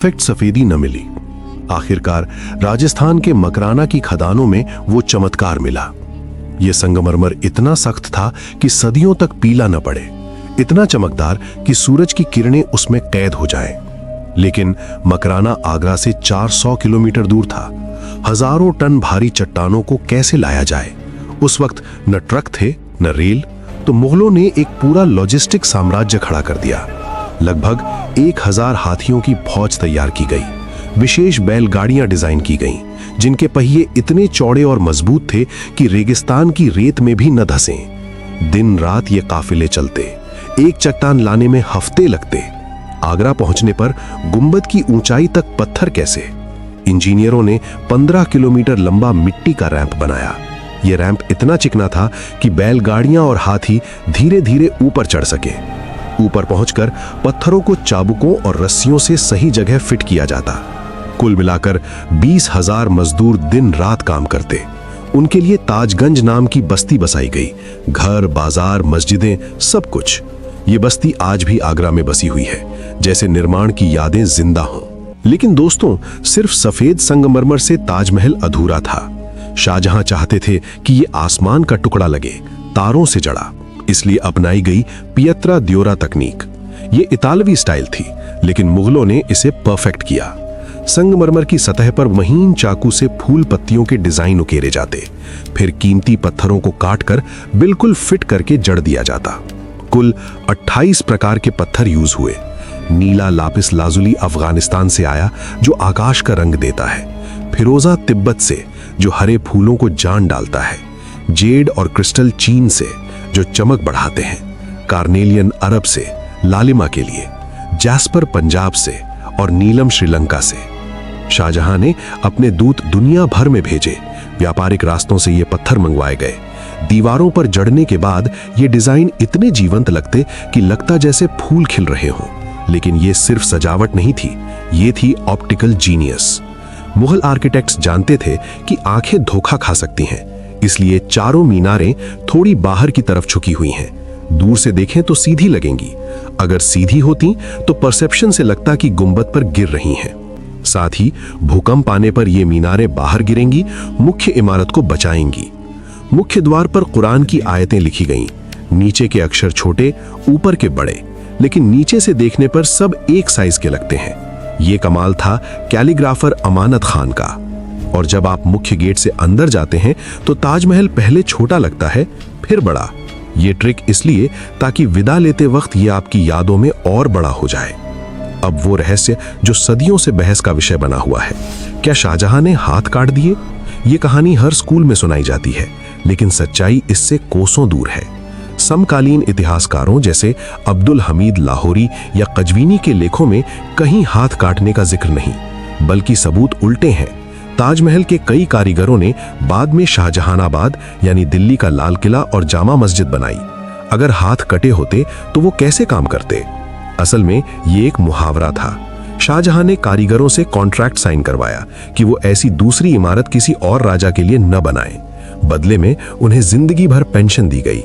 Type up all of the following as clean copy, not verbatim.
Perfect सफेदी न मिली। आखिरकार राजस्थान के मकराना की खदानों में वो चमत्कार मिला। यह संगमरमर इतना सख्त था कि सदियों तक पीला न पड़े, इतना चमकदार कि सूरज की किरणें उसमें कैद हो जाएं। लेकिन मकराना आगरा से 400 किलोमीटर दूर था। हजारों टन भारी चट्टानों को कैसे लाया जाए? उस वक्त न ट्रक थे न रेल, तो मुगलों ने एक पूरा लॉजिस्टिक साम्राज्य खड़ा कर दिया। लगभग 1000 हाथियों की फौज तैयार की गई। विशेष बैलगाड़ियां डिजाइन की गईं, जिनके पहिए इतने चौड़े और मजबूत थे कि रेगिस्तान की रेत में भी न धंसें। दिन रात ये काफिले चलते, एक चट्टान लाने में हफ्ते लगते। आगरा पहुंचने पर गुंबद की ऊंचाई तक पत्थर कैसे? इंजीनियरों ने 15 किलोमीटर लंबा मिट्टी का रैंप बनाया। यह रैंप इतना चिकना था कि बैलगाड़ियां और हाथी धीरे धीरे ऊपर चढ़ सके। ऊपर पहुंचकर पत्थरों को चाबुकों और रस्सियों से सही जगह फिट किया जाता। कुल मिलाकर 20,000 मजदूर दिन रात काम करते। उनके लिए ताजगंज नाम की बस्ती बसाई गई। घर, बाजार, मस्जिदें, सब कुछ। ये बस्ती आज भी आगरा में बसी हुई है, जैसे निर्माण की यादें जिंदा हों। लेकिन दोस्तों, सिर्फ सफेद संगमरमर से ताजमहल अधूरा था। शाहजहां चाहते थे कि ये आसमान का टुकड़ा लगे, तारों से जड़ा। इसलिए अपनाई गई पियत्रा द्योरा तकनीक। ये इतालवी स्टाइल थी, लेकिन मुगलों ने इसे परफेक्ट किया। संगमरमर की सतह पर महीन चाकू से फूल पत्तियों के डिजाइन उकेरे जाते, फिर कीमती पत्थरों को काटकर बिल्कुल फिट करके जड़ दिया जाता। कुल 28 प्रकार के पत्थर यूज हुए। नीला लापिस लाजुली अफगानिस्तान से आया, जो आकाश का रंग देता है। फिरोजा तिब्बत से, जो हरे फूलों को जान डालता है। जेड और क्रिस्टल चीन से, जो चमक बढ़ाते हैं। कार्नेलियन अरब से, लालिमा के लिए। जैस्पर पंजाब से और नीलम श्रीलंका से। शाहजहां ने अपने दूत दुनिया भर में भेजे। व्यापारिक रास्तों से ये पत्थर मंगवाए गए। दीवारों पर जड़ने के बाद ये डिजाइन इतने जीवंत लगते कि लगता जैसे फूल खिल रहे हों। लेकिन ये सिर्फ सजावट नहीं थी, ये थी ऑप्टिकल जीनियस। मुगल आर्किटेक्ट्स जानते थे कि आंखें धोखा खा सकती हैं, इसलिए चारों मीनारें थोड़ी बाहर की तरफ झुकी हुई हैं। दूर से देखें तो सीधी लगेंगी, अगर सीधी होती तो परसेप्शन से लगता कि गुंबद पर गिर रही हैं। साथ ही भूकंप आने पर ये मीनारें बाहर गिरेंगी, मुख्य इमारत को बचाएंगी। मुख्य द्वार पर कुरान की आयतें लिखी गईं। नीचे के अक्षर छोटे, ऊपर के बड़े, लेकिन नीचे से देखने पर सब एक साइज के लगते हैं। ये कमाल था कैलीग्राफर अमानत खान का। और जब आप मुख्य गेट से अंदर जाते हैं तो ताजमहल पहले छोटा लगता है, फिर बड़ा। ये ट्रिक इसलिए ताकि विदा लेते वक्त ये आपकी यादों में और बड़ा हो जाए। अब वो रहस्य जो सदियों से बहस का विषय बना हुआ है, क्या शाहजहां ने हाथ काट दिए? ये कहानी हर स्कूल में सुनाई जाती है, लेकिन सच्चाई इससे कोसों दूर है। समकालीन इतिहासकारों जैसे अब्दुल हमीद लाहौरी या कजवीनी के लेखों में कहीं हाथ काटने का जिक्र नहीं, बल्कि सबूत उल्टे हैं। ताजमहल के कई कारीगरों ने बाद में शाहजहानाबाद यानी दिल्ली का लाल किला और जामा मस्जिद बनाई। अगर हाथ कटे होते तो वो कैसे काम करते? असल में ये एक मुहावरा था। शाहजहां ने कारीगरों से कॉन्ट्रैक्ट साइन करवाया कि वो ऐसी दूसरी इमारत किसी और राजा के लिए न बनाएं। बदले में उन्हें जिंदगी भर पेंशन दी गई।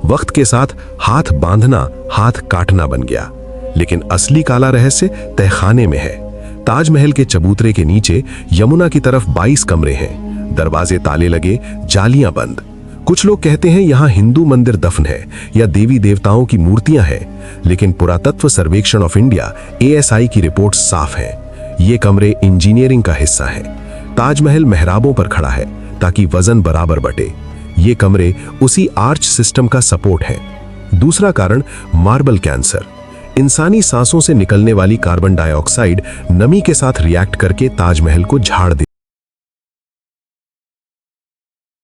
वक्त के साथ हाथ बांधना हाथ काटना बन गया, लेकिन असली काला रहस्य तहखाने में है। ताजमहल के चबूतरे के नीचे यमुना की तरफ 22 कमरे हैं। दरवाजे ताले लगे, जालियां बंद। कुछ लोग कहते हैं यहाँ हिंदू मंदिर दफन है या देवी देवताओं की मूर्तियां हैं, लेकिन पुरातत्व सर्वेक्षण ऑफ इंडिया ASI की रिपोर्ट साफ है। ये कमरे इंजीनियरिंग का हिस्सा है। ताजमहल मेहराबों पर खड़ा है ताकि वजन बराबर बटे। ये कमरे उसी आर्च सिस्टम का सपोर्ट है। दूसरा कारण मार्बल कैंसर। इंसानी सांसों से निकलने वाली कार्बन डाइऑक्साइड नमी के साथ रिएक्ट करके ताजमहल को झाड़ दे